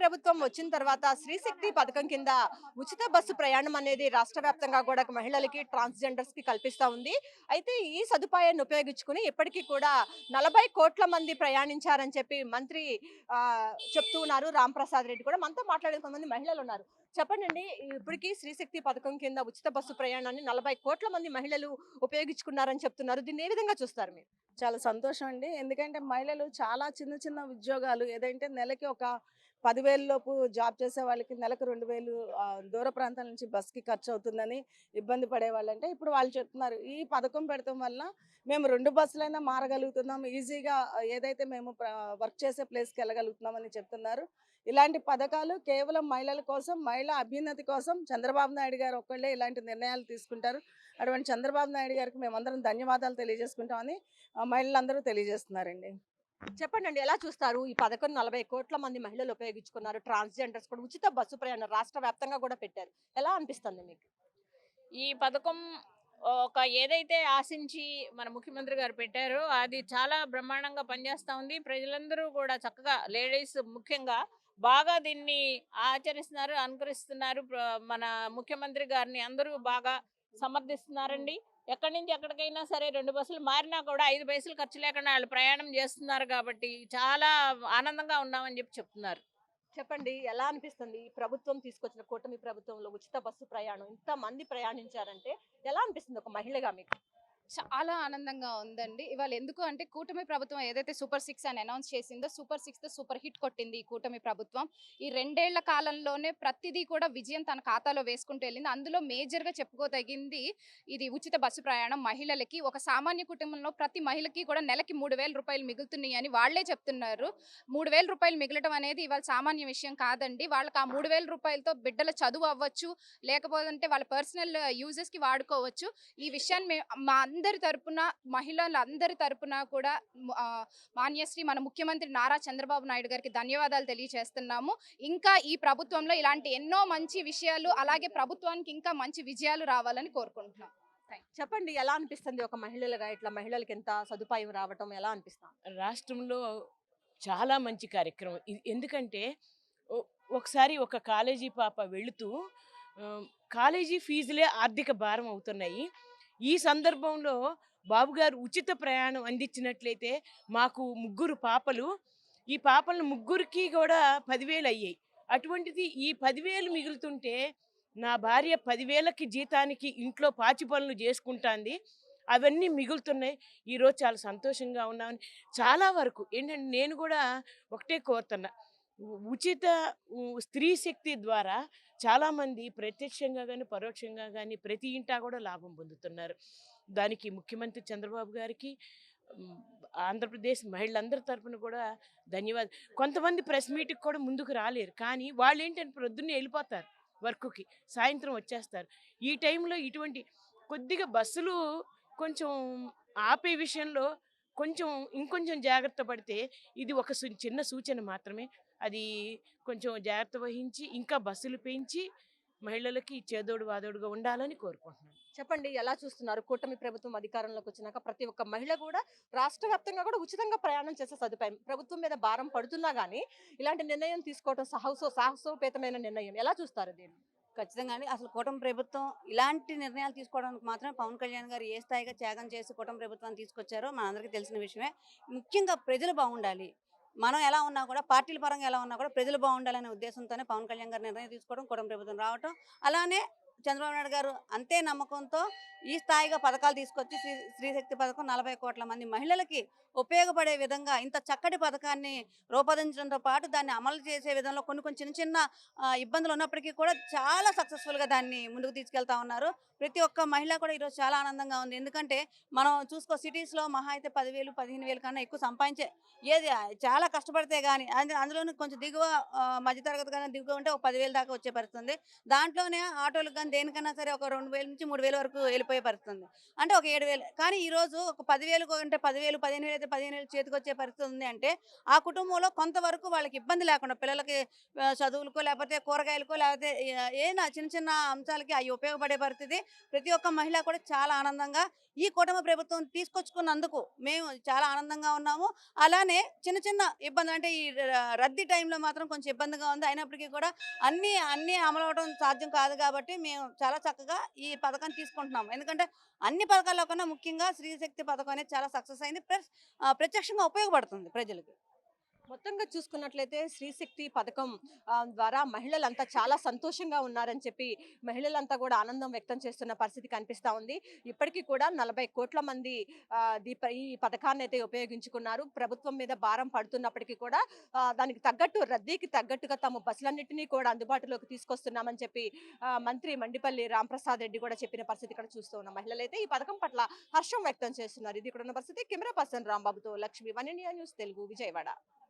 ప్రభుత్వం వచ్చిన తర్వాత శ్రీశక్తి పథకం కింద ఉచిత బస్సు ప్రయాణం అనేది రాష్ట్ర వ్యాప్తంగా కూడా మహిళలకి ట్రాన్స్జెండర్స్ కి కల్పిస్తా ఉంది. అయితే ఈ సదుపాయాన్ని ఉపయోగించుకుని ఇప్పటికీ కూడా 40 కోట్ల మంది ప్రయాణించారని చెప్పి మంత్రి చెప్తూ ఉన్నారు. రాంప్రసాద్ రెడ్డి కూడా మనతో మాట్లాడే కొంతమంది మహిళలు ఉన్నారు. చెప్పండి, ఇప్పటికీ శ్రీశక్తి పథకం కింద ఉచిత బస్సు ప్రయాణాన్ని 40 కోట్ల మంది మహిళలు ఉపయోగించుకున్నారని చెప్తున్నారు. దీన్ని ఏ విధంగా చూస్తారు మీరు? చాలా సంతోషం అండి. ఎందుకంటే మహిళలు చాలా చిన్న చిన్న ఉద్యోగాలు ఏదంటే నెలకి ఒక 10,000 లోపు జాబ్ చేసే వాళ్ళకి నెలకు 2,000 దూర ప్రాంతాల నుంచి బస్‌కి ఖర్చవుతుందని ఇబ్బంది పడేవాళ్ళంటే ఇప్పుడు వాళ్ళు చెప్తున్నారు. ఈ పథకం పెడతం వల్ల మేము 2 బస్సులైనా మారగలుగుతున్నాం. ఈజీగా ఏదైతే మేము వర్క్ చేసే ప్లేస్‌కెళ్ళగలుగుతున్నామని చెప్తున్నారు. ఇలాంటి పథకాలు కేవలం మహిళల కోసం, మహిళా అభ్యున్నతి కోసం చంద్రబాబు నాయుడు గారు ఒక్కళ్ళే ఇలాంటి నిర్ణయాలు తీసుకుంటారు. అటువంటి చంద్రబాబు నాయుడు గారికి మేమందరం ధన్యవాదాలు తెలియజేసుకుంటామని మహిళలందరూ తెలియజేస్తున్నారండి. చెప్పండి, ఎలా చూస్తారు? ఈ పథకం 40 కోట్ల మంది మహిళలు ఉపయోగించుకున్నారు. ట్రాన్స్‌జెండర్స్ కూడా ఉచిత బస్సు ప్రయాణం రాష్ట్ర వ్యాప్తంగా కూడా పెట్టారు. ఎలా అనిపిస్తుంది మీకు? ఈ పథకం ఏదైతే ఆశించి మన ముఖ్యమంత్రి గారు పెట్టారో అది చాలా బ్రహ్మాండంగా పనిచేస్తా ఉంది. ప్రజలందరూ కూడా చక్కగా లేడీస్ ముఖ్యంగా బాగా దీన్ని ఆచరిస్తున్నారు, అనుకరిస్తున్నారు. మన ముఖ్యమంత్రి గారిని అందరూ బాగా సమర్థిస్తున్నారండి. ఎక్కడి నుంచి ఎక్కడికైనా సరే 2 బస్సులు మారినా కూడా 5 పైసలు ఖర్చు లేకుండా వాళ్ళు ప్రయాణం చేస్తున్నారు కాబట్టి చాలా ఆనందంగా ఉన్నామని చెప్తున్నారు. చెప్పండి, ఎలా అనిపిస్తుంది? ఈ ప్రభుత్వం తీసుకొచ్చిన కూటమి ప్రభుత్వంలో ఉచిత బస్సు ప్రయాణం ఇంతమంది ప్రయాణించారంటే ఎలా అనిపిస్తుంది ఒక మహిళగా మీకు? చాలా ఆనందంగా ఉందండి. ఇవాళ ఎందుకు అంటే కూటమి ప్రభుత్వం ఏదైతే సూపర్ 6 అని అనౌన్స్ చేసిందో సూపర్ 6తో సూపర్ హిట్ కొట్టింది ఈ కూటమి ప్రభుత్వం. ఈ 2 ఏళ్ల కాలంలోనే ప్రతిదీ కూడా విజయం తన ఖాతాలో వేసుకుంటూ వెళ్ళింది. అందులో మేజర్‌గా చెప్పుకోదగింది ఇది ఉచిత బస్సు ప్రయాణం మహిళలకి. ఒక సామాన్య కుటుంబంలో ప్రతి మహిళకి కూడా నెలకి రూ. 3,000 మిగులుతున్నాయి అని వాళ్ళే చెప్తున్నారు. రూ. 3,000 మిగలటం అనేది ఇవాళ సామాన్య విషయం కాదండి. వాళ్ళకి ఆ రూ. 3,000తో బిడ్డల చదువు అవ్వచ్చు, లేకపోతే వాళ్ళ పర్సనల్ యూజెస్‌కి వాడుకోవచ్చు. ఈ విషయాన్ని మా అందరి తరపున మహిళలందరి తరపున కూడా మాన్యశ్రీ మన ముఖ్యమంత్రి నారా చంద్రబాబు నాయుడు గారికి ధన్యవాదాలు తెలియజేస్తున్నాము. ఇంకా ఈ ప్రభుత్వంలో ఇలాంటి ఎన్నో మంచి విషయాలు అలాగే ప్రభుత్వానికి ఇంకా మంచి విజయాలు రావాలని కోరుకుంటున్నాం. చెప్పండి, ఎలా అనిపిస్తుంది ఒక మహిళలుగా ఇట్లా మహిళలకి ఎంత సదుపాయం రావటం ఎలా అనిపిస్తుంది? రాష్ట్రంలో చాలా మంచి కార్యక్రమం ఇది. ఎందుకంటే ఒకసారి ఒక కాలేజీ పాప వెళుతూ కాలేజీ ఫీజులే ఆర్థిక భారం అవుతున్నాయి. ఈ సందర్భంలో బాబుగారు ఉచిత ప్రయాణం అందించినట్లయితే మాకు 3 పాపలు, ఈ పాపలను ముగ్గురికి కూడా 10,000 అయ్యాయి. అటువంటిది ఈ 10,000 మిగులుతుంటే నా భార్య 10,000కి జీతానికి ఇంట్లో పాచి పనులు చేసుకుంటాంది. అవన్నీ మిగులుతున్నాయి. ఈరోజు చాలా సంతోషంగా ఉన్నామని చాలా వరకు ఏంటంటే నేను కూడా ఒకటే కోరుతున్నా. ఉచిత స్త్రీ శక్తి ద్వారా చాలామంది ప్రత్యక్షంగా కానీ పరోక్షంగా కానీ ప్రతి ఇంటా కూడా లాభం పొందుతున్నారు. దానికి ముఖ్యమంత్రి చంద్రబాబు గారికి ఉమ్, ఆంధ్రప్రదేశ్ మహిళలందరి తరపున కూడా ధన్యవాదాలు. కొంతమంది ప్రెస్ మీట్కి కూడా ముందుకు రాలేరు, కానీ వాళ్ళు ఏంటంటే ప్రొద్దున్నే వెళ్ళిపోతారు వర్క్కి, సాయంత్రం వచ్చేస్తారు. ఈ టైంలో ఇటువంటి కొద్దిగా బస్సులు కొంచెం ఆపే విషయంలో ఇంకొంచెం జాగ్రత్త పడితే ఇది ఒక చిన్న సూచన మాత్రమే. అది కొంచెం జాగ్రత్త వహించి ఇంకా బస్సులు పెంచి మహిళలకి చేదోడు వాదోడుగా ఉండాలని కోరుకుంటున్నాను. చెప్పండి, ఎలా చూస్తున్నారు? కూటమి ప్రభుత్వం అధికారంలోకి వచ్చినాక ప్రతి ఒక్క మహిళ కూడా రాష్ట్ర వ్యాప్తంగా కూడా ఉచితంగా ప్రయాణం చేసే సదుపాయం ప్రభుత్వం మీద భారం పడుతున్నా గానీ ఇలాంటి నిర్ణయం తీసుకోవడం సాహసోపేతమైన నిర్ణయం. ఎలా చూస్తారు దీన్ని? ఖచ్చితంగా అండి. అసలు కూటమి ప్రభుత్వం ఇలాంటి నిర్ణయాలు తీసుకోవడానికి మాత్రమే పవన్ కళ్యాణ్ గారు ఏ స్థాయిగా త్యాగం చేసి కూటమి ప్రభుత్వాన్ని తీసుకొచ్చారో మనందరికీ తెలిసిన విషయమే. ముఖ్యంగా ప్రజలు బాగుండాలి. మనం ఎలా ఉన్నా కూడా పార్టీల పరంగా ఎలా ఉన్నా కూడా ప్రజలు బాగుండాలనే ఉద్దేశంతోనే పవన్ కళ్యాణ్ గారు నిర్ణయం తీసుకోవడం, కూటమి ప్రభుత్వం రావటం. అలానే చంద్రబాబు నాయుడు గారు అంతే నమ్మకంతో ఈ స్థాయిగా పథకాలు తీసుకొచ్చి స్త్రీశక్తి పథకం 40 కోట్ల మంది మహిళలకి ఉపయోగపడే విధంగా ఇంత చక్కటి పథకాన్ని రూపొందించడంతో పాటు దాన్ని అమలు చేసే విధంలో కొన్ని చిన్న చిన్న ఇబ్బందులు ఉన్నప్పటికీ కూడా చాలా సక్సెస్ఫుల్గా దాన్ని ముందుకు తీసుకెళ్తా ఉన్నారు. ప్రతి ఒక్క మహిళ కూడా ఈరోజు చాలా ఆనందంగా ఉంది. ఎందుకంటే మనం చూసుకో సిటీస్లో మహా అయితే 10,000, 15,000 కన్నా ఎక్కువ సంపాదించే ఏది చాలా కష్టపడితే కానీ అందులోనూ కొంచెం దిగువ మధ్యతరగతి కన్నా దిగువ ఉంటే ఒక 10,000 దాకా వచ్చే పరిస్థితి ఉంది. దాంట్లోనే ఆటోలకు కానీ దేనికైనా సరే ఒక 2,000 నుంచి 3,000 వరకు వెళ్ళిపోయే పరిస్థితి ఉంది. అంటే ఒక 7,000. కానీ ఈరోజు ఒక 10,000 అంటే 10,000, 15,000 లేకపోతే 15 వేలు చేతికొచ్చే పరిస్థితి ఉంది అంటే ఆ కుటుంబంలో కొంతవరకు వాళ్ళకి ఇబ్బంది లేకుండా పిల్లలకి చదువులకో లేకపోతే కూరగాయలకో లేకపోతే ఏదైనా చిన్న చిన్న అంశాలకి అవి ఉపయోగపడే పరిస్థితి ప్రతి ఒక్క మహిళ కూడా చాలా ఆనందంగా ఈ కూటమి ప్రభుత్వం తీసుకొచ్చుకున్నందుకు మేము చాలా ఆనందంగా ఉన్నాము. అలానే చిన్న చిన్న ఇబ్బందులు అంటే ఈ రద్దీ టైంలో మాత్రం కొంచెం ఇబ్బందిగా ఉంది. అయినప్పటికీ కూడా అన్నీ అమలవడం సాధ్యం కాదు కాబట్టి మేము చాలా చక్కగా ఈ పథకాన్ని తీసుకుంటున్నాము. ఎందుకంటే అన్ని పథకాల్లో కన్నా ముఖ్యంగా స్త్రీశక్తి పథకం అనేది చాలా సక్సెస్ అయింది. ప్లస్ ప్రత్యక్షంగా ఉపయోగపడుతుంది ప్రజలకి. మొత్తంగా చూసుకున్నట్లయితే శ్రీశక్తి పథకం ద్వారా మహిళలంతా చాలా సంతోషంగా ఉన్నారని చెప్పి మహిళలంతా కూడా ఆనందం వ్యక్తం చేస్తున్న పరిస్థితి కనిపిస్తా ఉంది. ఇప్పటికీ కూడా 40 కోట్ల మంది ఈ పథకాన్ని అయితే ఉపయోగించుకున్నారు. ప్రభుత్వం మీద భారం పడుతున్నప్పటికీ కూడా దానికి తగ్గట్టు రద్దీకి తగ్గట్టుగా తమ బస్సులన్నింటినీ కూడా అందుబాటులోకి తీసుకొస్తున్నామని చెప్పి మంత్రి మండిపల్లి రాంప్రసాద్ రెడ్డి కూడా చెప్పిన పరిస్థితి ఇక్కడ చూస్తూ ఉన్నాం. మహిళలైతే ఈ పథకం పట్ల హర్షం వ్యక్తం చేస్తున్నారు. ఇది ఇక్కడ ఉన్న పరిస్థితి. కెమెరా పర్సన్ రాంబాబుతో లక్ష్మి, 1 ఇండియా న్యూస్ తెలుగు, విజయవాడ.